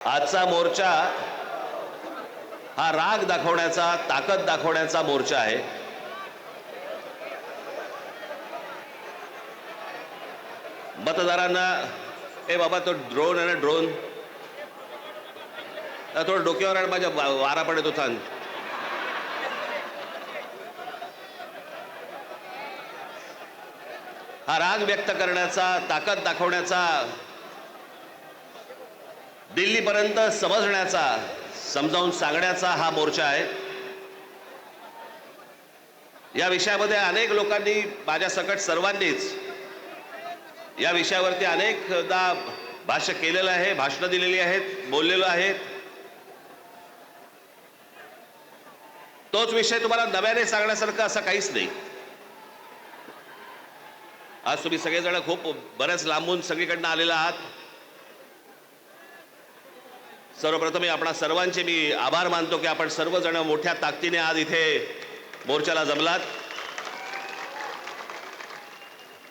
आजचा मोर्चा हा राग दाखवण्याचा, ताकद दाखवण्याचा मोर्चा आहे। मतदारांना ए बाबा तो ड्रोन आहे ना, ड्रोन थोडं डोक्यावर आण, माझ्या वारा पडत होता। हा राग व्यक्त करण्याचा, ताकद दाखवण्याचा, दिल्लीपर्यंत समजण्याचा, समजावून सांगण्याचा हा मोर्चा आहे। या विषयामध्ये अनेक लोकांनी, माझ्या सकट सर्वांनीच या विषयावरती अनेकदा भाष्य केलेलं आहे, भाषणं दिलेली आहेत, बोललेलो आहे। तोच विषय तुम्हाला नव्याने सांगण्यासारखं असं काहीच नाही। आज तुम्ही सगळेजण खूप बरेच लांबून सगळीकडनं आलेला आहात। सर्वप्रथम आपणा सर्वांचे मी आभार मानतो की आपण सर्वजण मोठ्या ताकदीने आज इथे मोर्चाला जमलात।